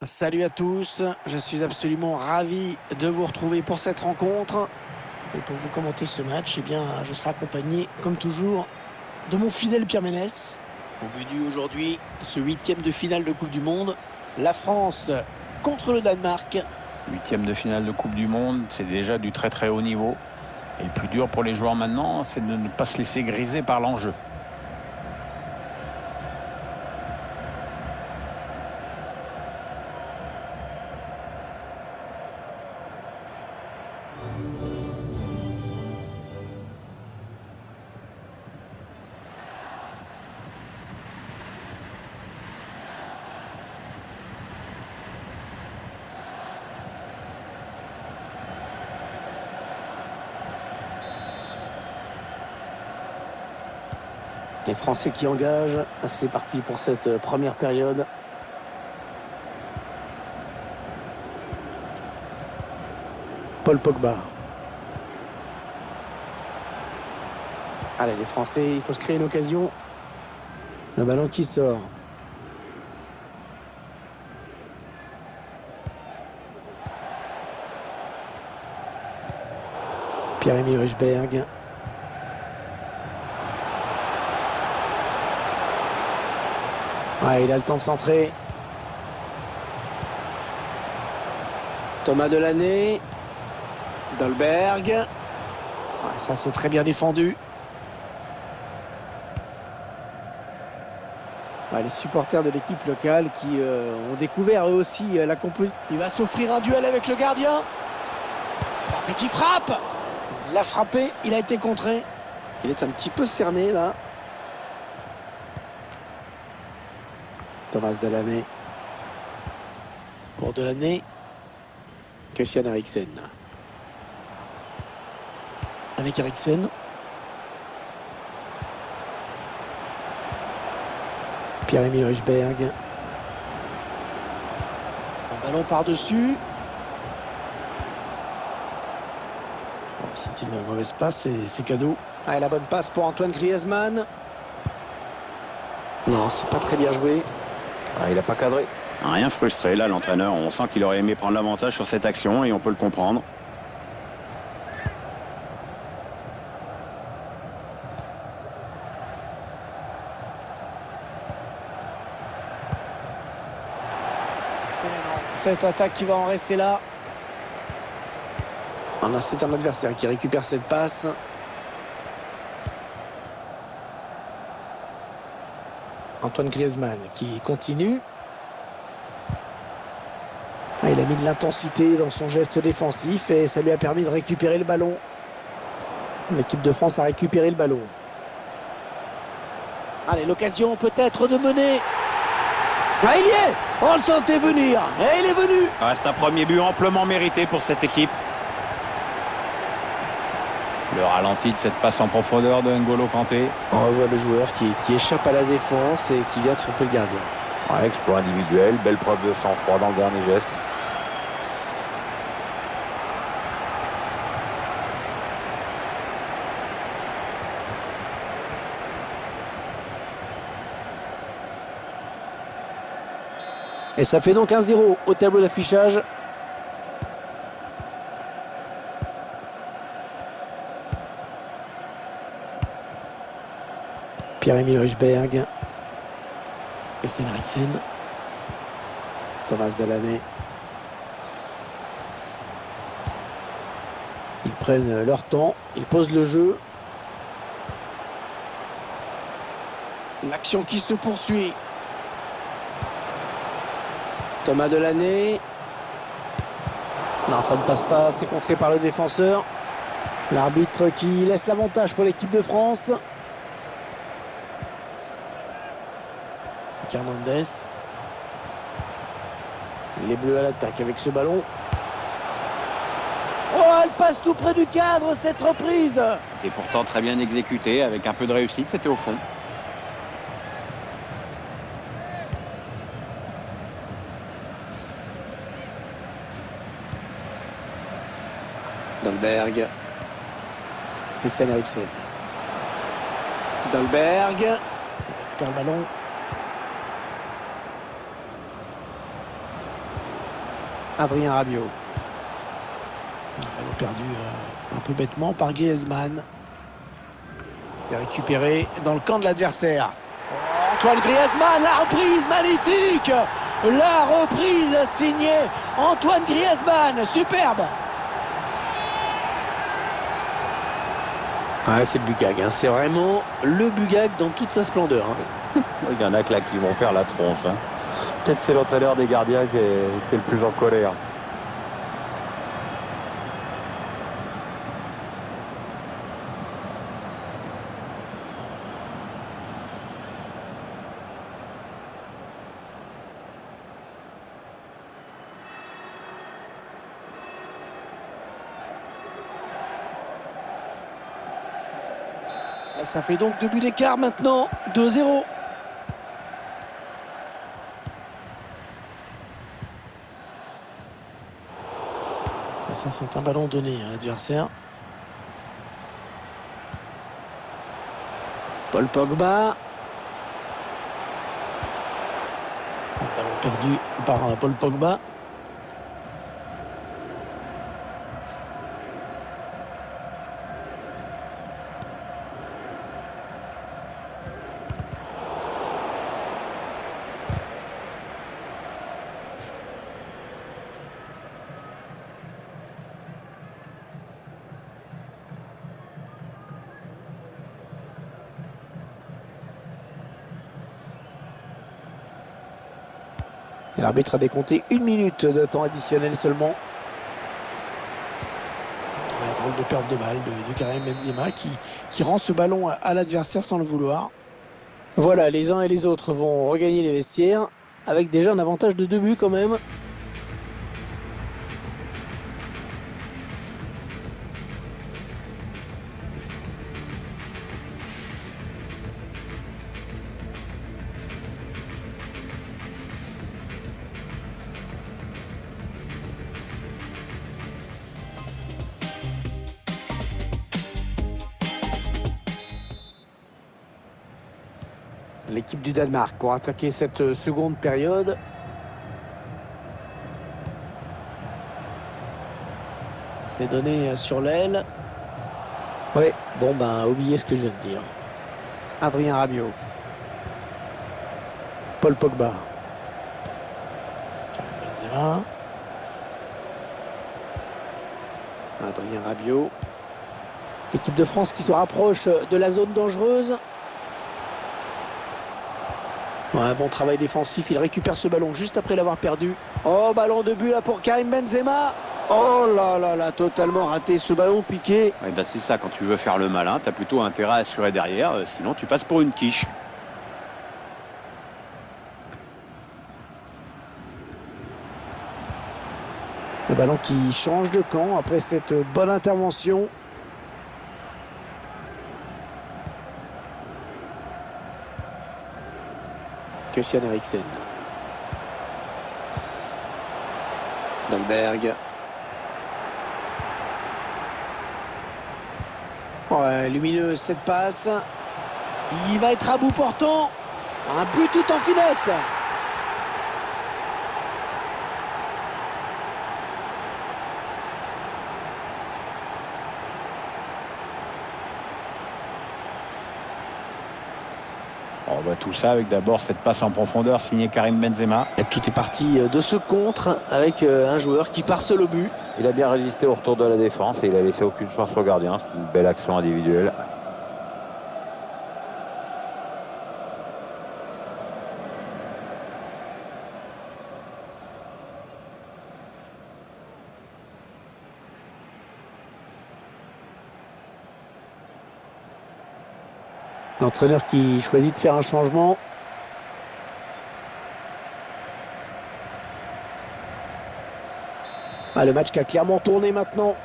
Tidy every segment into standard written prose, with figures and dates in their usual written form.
Salut à tous, je suis absolument ravi de vous retrouver pour cette rencontre. Et pour vous commenter ce match, eh bien, je serai accompagné, comme toujours, de mon fidèle Pierre Ménès. Au menu aujourd'hui, ce huitième de finale de Coupe du Monde, la France contre le Danemark. Huitième de finale de Coupe du Monde, c'est déjà du très très haut niveau. Et le plus dur pour les joueurs maintenant, c'est de ne pas se laisser griser par l'enjeu. Les Français qui engagent, c'est parti pour cette première période. Paul Pogba. Allez, les Français, il faut se créer une occasion. Le ballon qui sort. Pierre-Emile Hojbjerg. Ouais, il a le temps de centrer. Thomas Delaney. Dolberg. Ouais, ça, c'est très bien défendu. Ouais, les supporters de l'équipe locale qui ont découvert eux aussi la composition. Il va s'offrir un duel avec le gardien. Mbappé qui frappe. Il l'a frappé, il a été contré. Il est un petit peu cerné là. Thomas Delaney. Pour Delaney. Christian Eriksen. Avec Eriksen. Pierre-Emile Hojbjerg. Un ballon par-dessus. Bon, c'est une mauvaise passe et c'est cadeau. Ah, et la bonne passe pour Antoine Griezmann. Non, c'est pas très bien joué. Il n'a pas cadré. Rien frustré là, l'entraîneur. On sent qu'il aurait aimé prendre l'avantage sur cette action et on peut le comprendre. Cette attaque qui va en rester là. C'est un adversaire qui récupère cette passe. Antoine Griezmann qui continue. Il a mis de l'intensité dans son geste défensif et ça lui a permis de récupérer le ballon. L'équipe de France a récupéré le ballon. Allez, l'occasion peut-être de mener. Ah, il y est! On le sentait venir. Et il est venu. C'est un premier but amplement mérité pour cette équipe. Le ralenti de cette passe en profondeur de N'Golo Kanté. On revoit le joueur qui échappe à la défense et qui vient tromper le gardien. Exploit individuel, belle preuve de sang-froid dans le dernier geste. Et ça fait donc 1-0 au tableau d'affichage. Pierre-Emile Hojbjerg. Christian Eriksen. Thomas Delaney. Ils prennent leur temps, ils posent le jeu. L'action qui se poursuit. Thomas Delaney. Non, ça ne passe pas, c'est contré par le défenseur. L'arbitre qui laisse l'avantage pour l'équipe de France. Hernandez. Les Bleus à l'attaque avec ce ballon. Oh, elle passe tout près du cadre, cette reprise. C'était pourtant très bien exécuté, avec un peu de réussite, c'était au fond. Dolberg. Christian Eriksen. Dolberg. Il récupère le ballon. Adrien Rabiot. Ballon perdu un peu bêtement par Griezmann. C'est récupéré dans le camp de l'adversaire. Oh, Antoine Griezmann, la reprise magnifique. La reprise signée Antoine Griezmann, superbe. Ouais, c'est le Bugag, hein. C'est vraiment le Bugag dans toute sa splendeur. Hein. Il y en a que là qui vont faire la tronche. Hein. Peut-être c'est l'entraîneur des gardiens qui est le plus en colère. Et ça fait donc 2 buts d'écart maintenant, 2-0. Et ça, c'est un ballon donné à l'adversaire. Paul Pogba. Un ballon perdu par Paul Pogba. Et l'arbitre a décompté 1 minute de temps additionnel seulement. Un drôle de perte de balle de Karim Benzema qui rend ce ballon à l'adversaire sans le vouloir. Voilà, les uns et les autres vont regagner les vestiaires avec déjà un avantage de 2 buts quand même. L'équipe du Danemark pour attaquer cette seconde période. C'est donné sur l'aile. Ouais, bon ben, oubliez ce que je viens de dire. Adrien Rabiot. Paul Pogba. Karim Benzema. Adrien Rabiot. L'équipe de France qui se rapproche de la zone dangereuse. Ouais, bon travail défensif, il récupère ce ballon juste après l'avoir perdu. Oh, ballon de but là pour Karim Benzema. Oh là là là, totalement raté ce ballon piqué. Ouais, bah c'est ça, quand tu veux faire le malin, tu as plutôt intérêt à assurer derrière, sinon tu passes pour une quiche. Le ballon qui change de camp après cette bonne intervention. Christian Eriksen. Dolberg. Ouais, lumineuse cette passe. Il va être à bout portant. Un but tout en finesse. On voit tout ça avec d'abord cette passe en profondeur signée Karim Benzema. Et tout est parti de ce contre avec un joueur qui part seul au but. Il a bien résisté au retour de la défense et il a laissé aucune chance au gardien. C'est une belle action individuelle. L'entraîneur qui choisit de faire un changement. Ah, le match qui a clairement tourné maintenant.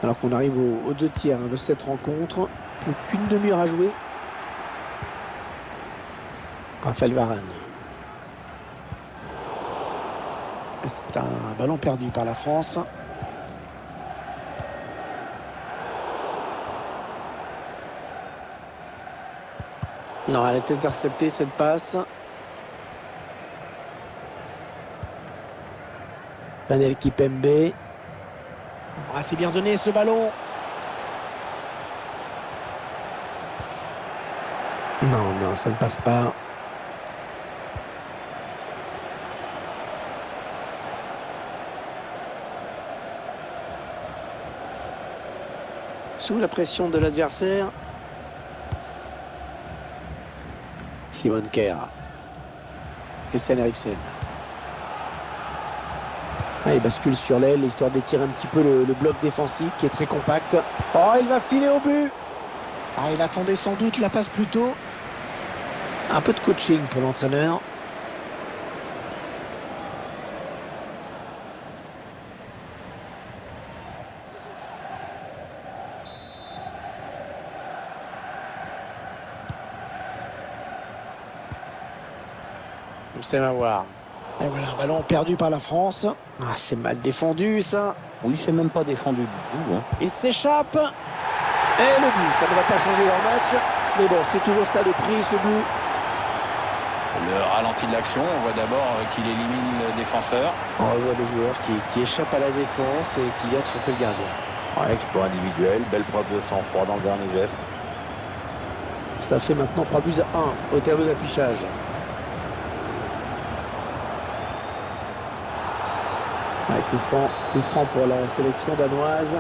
Alors qu'on arrive aux 2 tiers de cette rencontre. Plus qu'une demi-heure à jouer. Raphaël Varane. C'est un ballon perdu par la France. Non, elle est interceptée cette passe. Panel Kipembe. Ah, c'est bien donné ce ballon. Non, non, ça ne passe pas. Sous la pression de l'adversaire. Simon Kjær. Christian Eriksen. Ah, il bascule sur l'aile, histoire d'étirer un petit peu le bloc défensif qui est très compact. Oh, il va filer au but. Ah, il attendait sans doute la passe plus tôt. Un peu de coaching pour l'entraîneur. C'est ma voir. Et voilà, un ballon perdu par la France. Ah, c'est mal défendu, ça. Oui, c'est même pas défendu du tout. Hein. Il s'échappe. Et le but, ça ne va pas changer leur match. Mais bon, c'est toujours ça le prix, ce but. Le ralenti de l'action, on voit d'abord qu'il élimine le défenseur. On revoit le joueur qui échappe à la défense et qui vient tromper le gardien. Ouais, exploit individuel, belle preuve de sang-froid dans le dernier geste. Ça fait maintenant 3-1 au tableau d'affichage. Ouais, coup franc pour la sélection danoise.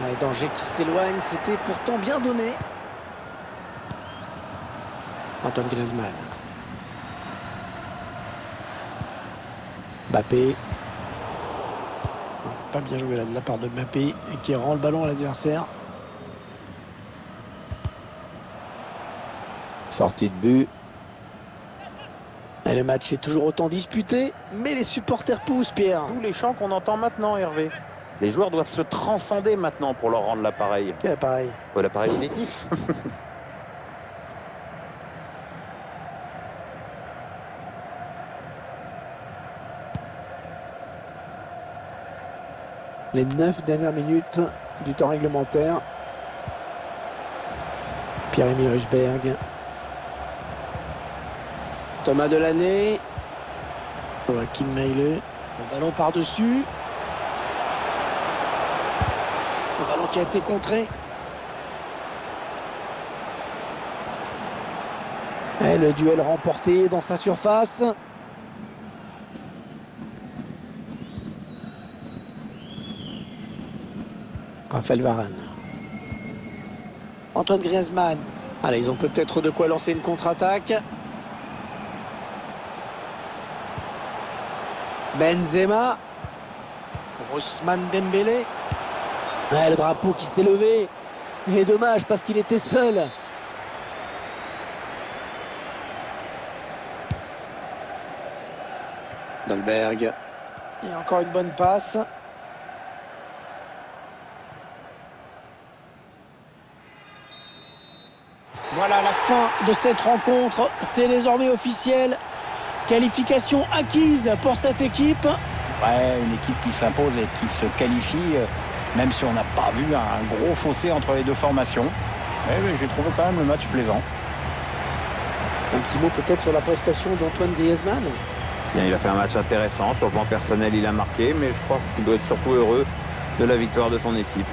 Ouais, danger qui s'éloigne, c'était pourtant bien donné. Antoine Griezmann. Mbappé. Ouais, pas bien joué là de la part de Mbappé qui rend le ballon à l'adversaire. Sortie de but. Et le match est toujours autant disputé, mais les supporters poussent, Pierre. Tous les chants qu'on entend maintenant, Hervé. Les joueurs doivent se transcender maintenant pour leur rendre l'appareil. Quel appareil? L'appareil auditif. Les 9 dernières minutes du temps réglementaire. Pierre-Emile Ruijsberg. Thomas Delaney. Joachim Meile. Le ballon par-dessus. Le ballon qui a été contré. Et le duel remporté dans sa surface. Raphaël Varane. Antoine Griezmann. Allez, ils ont peut-être de quoi lancer une contre-attaque. Benzema. Ousmane Dembélé. Ouais, le drapeau qui s'est levé. Il est dommage parce qu'il était seul. Dolberg. Et encore une bonne passe. Voilà la fin de cette rencontre. C'est désormais officiel. Qualification acquise pour cette équipe. Ouais, une équipe qui s'impose et qui se qualifie, même si on n'a pas vu un gros fossé entre les deux formations. Mais j'ai trouvé quand même le match plaisant. Un petit mot peut-être sur la prestation d'Antoine Griezmann. Bien, il a fait un match intéressant. Sur le plan personnel, il a marqué, mais je crois qu'il doit être surtout heureux de la victoire de son équipe.